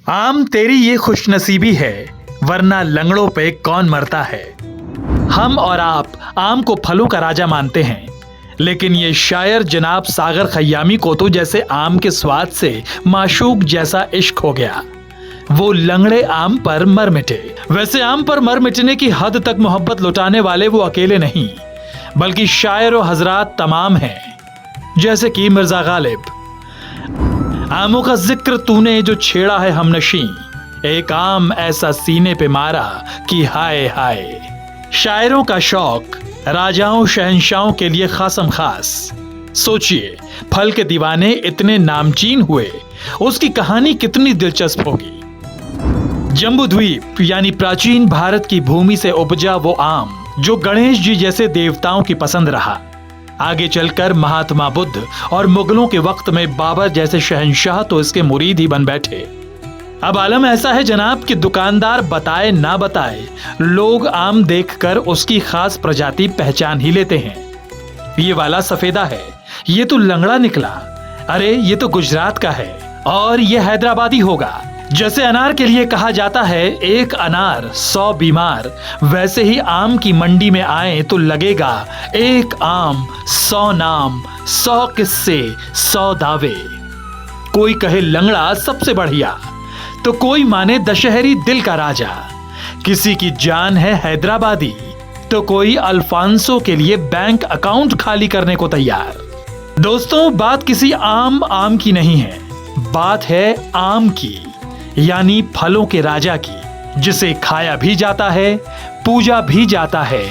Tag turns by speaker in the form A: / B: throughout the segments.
A: आम तेरी ये खुशनसीबी है, वरना लंगड़ों पे कौन मरता है। हम और आप आम को फलों का राजा मानते हैं, लेकिन ये शायर जनाब सागर खयामी को तो जैसे आम के स्वाद से माशूक जैसा इश्क हो गया। वो लंगड़े आम पर मर मिटे। वैसे आम पर मर मिटने की हद तक मोहब्बत लुटाने वाले वो अकेले नहीं, बल्कि शायर व हजरात तमाम हैं, जैसे कि मिर्जा गालिब। आमों का जिक्र तूने जो छेड़ा है हमनशी, एक आम ऐसा सीने पे मारा कि हाय हाय। शायरों का शौक राजाओं शहंशाहों के लिए खासम खास। सोचिए, फल के दीवाने इतने नामचीन हुए, उसकी कहानी कितनी दिलचस्प होगी। जम्बूद्वीप यानी प्राचीन भारत की भूमि से उपजा वो आम जो गणेश जी जैसे देवताओं की पसंद रहा। आगे चलकर महात्मा बुद्ध और मुगलों के वक्त में बाबर जैसे शहंशाह तो इसके मुरीद ही बन बैठे। अब आलम ऐसा है जनाब कि दुकानदार बताए ना बताए, लोग आम देखकर उसकी खास प्रजाति पहचान ही लेते हैं। ये वाला सफेदा है, ये तो लंगड़ा निकला, अरे ये तो गुजरात का है, और ये हैदराबादी होगा। जैसे अनार के लिए कहा जाता है एक अनार 100 बीमार, वैसे ही आम की मंडी में आए तो लगेगा एक आम 100 नाम, 100 किस्से, 100 दावे। कोई कहे लंगड़ा सबसे बढ़िया, तो कोई माने दशहरी दिल का राजा। किसी की जान है हैदराबादी, तो कोई अल्फांसो के लिए बैंक अकाउंट खाली करने को तैयार। दोस्तों, बात किसी आम की नहीं है, बात है आम की, यानी फलों के राजा की, जिसे खाया भी जाता है, पूजा भी जाता है,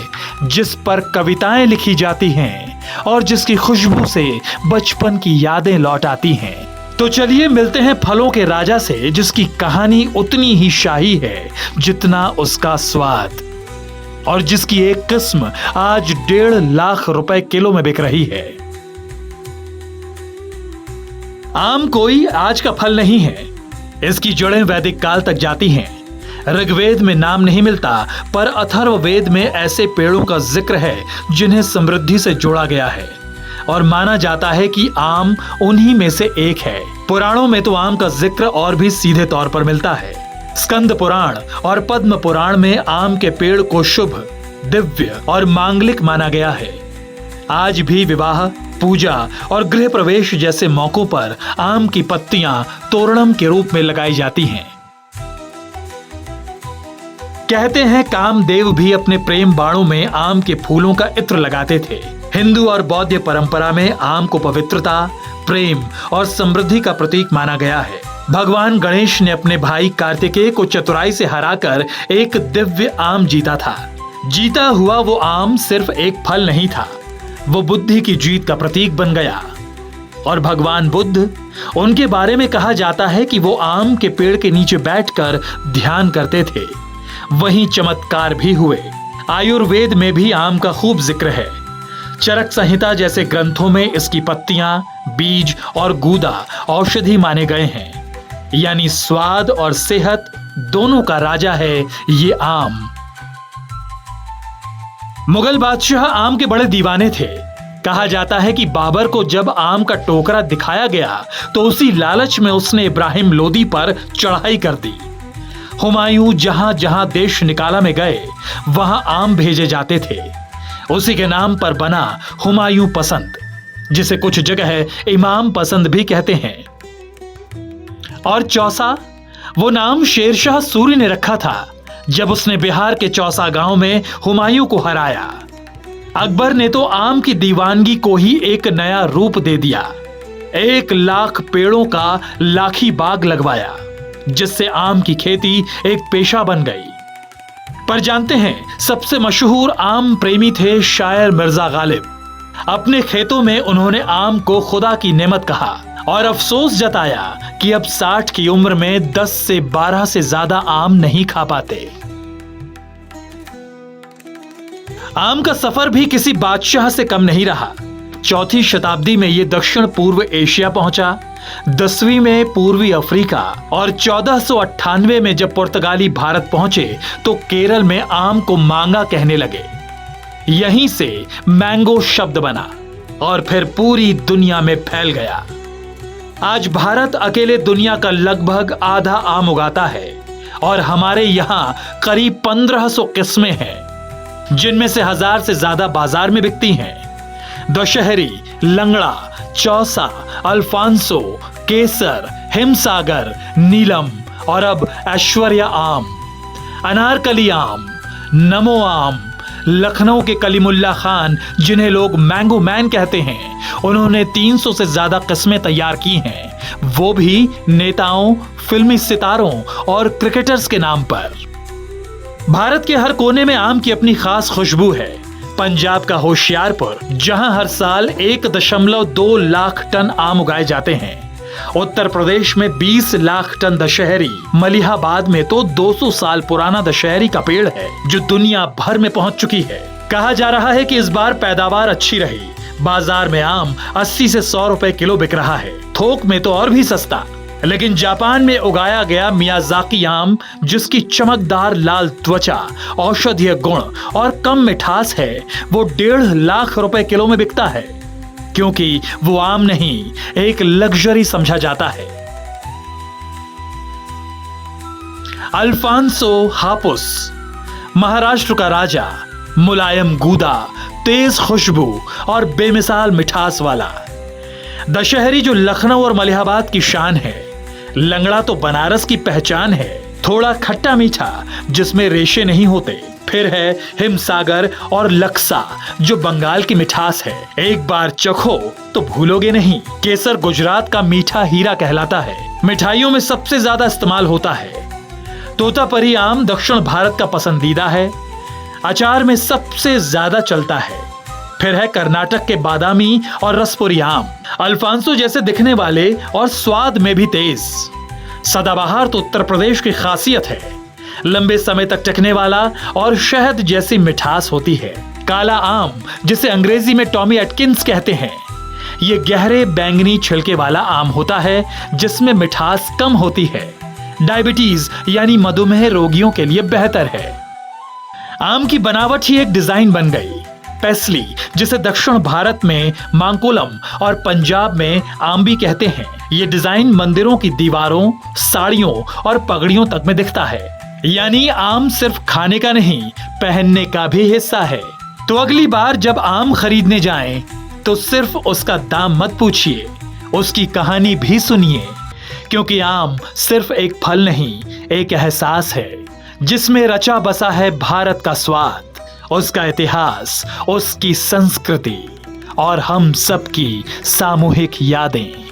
A: जिस पर कविताएं लिखी जाती हैं और जिसकी खुशबू से बचपन की यादें लौट आती हैं। तो चलिए मिलते हैं फलों के राजा से, जिसकी कहानी उतनी ही शाही है जितना उसका स्वाद, और जिसकी एक किस्म आज 1.5 लाख रुपए किलो में बिक रही है। आम कोई आज का फल नहीं है, इसकी जड़ें वैदिक काल तक जाती हैं। ऋग्वेद में नाम नहीं मिलता, पर अथर्ववेद में ऐसे पेड़ों का जिक्र है जिन्हें समृद्धि से जोड़ा गया है, और माना जाता है कि आम उन्हीं में से एक है। पुराणों में तो आम का जिक्र और भी सीधे तौर पर मिलता है। स्कंद पुराण और पद्म पुराण में आम के पेड़ को शुभ, दिव्य और मांगलिक माना गया है। आज भी विवाह, पूजा और गृह प्रवेश जैसे मौकों पर आम की पत्तियां तोरणम के रूप में लगाई जाती हैं। कहते हैं कामदेव भी अपने प्रेम बाणों में आम के फूलों का इत्र लगाते थे। हिंदू और बौद्ध परंपरा में आम को पवित्रता, प्रेम और समृद्धि का प्रतीक माना गया है। भगवान गणेश ने अपने भाई कार्तिकेय को चतुराई से हराकर एक दिव्य आम जीता था। जीता हुआ वो आम सिर्फ एक फल नहीं था, वो बुद्धि की जीत का प्रतीक बन गया। और भगवान बुद्ध, उनके बारे में कहा जाता है कि वो आम के पेड़ के नीचे बैठकर ध्यान करते थे। वहीं चमत्कार भी हुए। आयुर्वेद में भी आम का खूब जिक्र है। चरक संहिता जैसे ग्रंथों में इसकी पत्तियां, बीज और गूदा औषधि माने गए हैं। यानी स्वाद और सेहत दोनों का राजा है ये आम। मुगल बादशाह आम के बड़े दीवाने थे। कहा जाता है कि बाबर को जब आम का टोकरा दिखाया गया तो उसी लालच में उसने इब्राहिम लोदी पर चढ़ाई कर दी। हुमायूं जहां जहां देश निकाला में गए, वहां आम भेजे जाते थे। उसी के नाम पर बना हुमायूं पसंद, जिसे कुछ जगह इमाम पसंद भी कहते हैं। और चौसा, वो नाम शेरशाह सूरी ने रखा था जब उसने बिहार के चौसा गांव में हुमायूं को हराया। अकबर ने तो आम की दीवानगी को ही एक नया रूप दे दिया। 1 लाख पेड़ों का लाखी बाग लगवाया, जिससे आम की खेती एक पेशा बन गई। पर जानते हैं, सबसे मशहूर आम प्रेमी थे शायर मिर्जा गालिब। अपने खेतों में उन्होंने आम को खुदा की नेमत कहा और अफसोस जताया कि अब 60 की उम्र में 10 से 12 से ज्यादा आम नहीं खा पाते। आम का सफर भी किसी बादशाह से कम नहीं रहा। 4वीं शताब्दी में यह दक्षिण पूर्व एशिया पहुंचा, 10वीं में पूर्वी अफ्रीका, और 1498 में जब पुर्तगाली भारत पहुंचे तो केरल में आम को मांगा कहने लगे। यहीं से मैंगो शब्द बना और फिर पूरी दुनिया में फैल गया। आज भारत अकेले दुनिया का लगभग आधा आम उगाता है और हमारे यहाँ करीब 1500 किस्में हैं, जिनमें से 1000 से ज्यादा बाजार में बिकती हैं। दशहरी, लंगड़ा, चौसा, अल्फांसो, केसर, हिमसागर, नीलम और अब ऐश्वर्या आम, अनारकली आम, नमो आम, लखनऊ के कलीमुल्ला खान जिन्हें लोग मैंगो मैन कहते हैं, उन्होंने 300 से ज्यादा किस्में तैयार की हैं, वो भी नेताओं, फिल्मी सितारों और क्रिकेटर्स के नाम पर। भारत के हर कोने में आम की अपनी खास खुशबू है। पंजाब का होशियारपुर, जहां हर साल 1.2 लाख टन आम उगाए जाते हैं। उत्तर प्रदेश में 20 लाख टन दशहरी, मलिहाबाद में तो 200 साल पुराना दशहरी का पेड़ है जो दुनिया भर में पहुंच चुकी है। कहा जा रहा है कि इस बार पैदावार अच्छी रही। बाजार में आम 80 से 100 रुपए किलो बिक रहा है, थोक में तो और भी सस्ता। लेकिन जापान में उगाया गया मियाजाकी आम, जिसकी चमकदार लाल त्वचा, औषधीय गुण और कम मिठास है, वो 1.5 लाख रुपए किलो में बिकता है, क्योंकि वो आम नहीं, एक लग्जरी समझा जाता है। अल्फांसो हापुस, महाराष्ट्र का राजा, मुलायम गूदा, तेज खुशबू और बेमिसाल मिठास वाला। दशहरी जो लखनऊ और मलिहाबाद की शान है। लंगड़ा तो बनारस की पहचान है, थोड़ा खट्टा मीठा जिसमें रेशे नहीं होते। फिर है हिमसागर और लक्सा जो बंगाल की मिठास है, एक बार चखो तो भूलोगे नहीं। केसर गुजरात का मीठा हीरा कहलाता है, मिठाइयों में सबसे ज्यादा इस्तेमाल होता है। तोतापरी आम दक्षिण भारत का पसंदीदा है, अचार में सबसे ज्यादा चलता है। फिर है कर्नाटक के बादामी और रसपुरी आम, अल्फांसो जैसे दिखने वाले और स्वाद में भी तेज। सदाबहार तो उत्तर प्रदेश की खासियत है, लंबे समय तक टिकने वाला और शहद जैसी मिठास होती है। काला आम, जिसे अंग्रेजी में टॉमी एटकिंस कहते हैं, ये गहरे बैंगनी छिलके वाला आम होता है जिसमें मिठास कम होती है। डायबिटीज यानी मधुमेह रोगियों के लिए बेहतर है। आम की बनावट ही एक डिजाइन बन गई। पेस्ली, जिसे दक्षिण भारत में मांकोलम और पंजाब में आम्बी कहते हैं, ये डिजाइन मंदिरों की दीवारों, साड़ियों और पगड़ियों तक में दिखता है। यानी आम सिर्फ खाने का नहीं, पहनने का भी हिस्सा है। तो अगली बार जब आम खरीदने जाएं, तो सिर्फ उसका दाम मत पूछिए, उसकी कहानी भी सुनिए, क्योंकि आम सिर्फ एक फल नहीं, एक एहसास है जिसमें रचा बसा है भारत का स्वाद, उसका इतिहास, उसकी संस्कृति और हम सबकी सामूहिक यादें।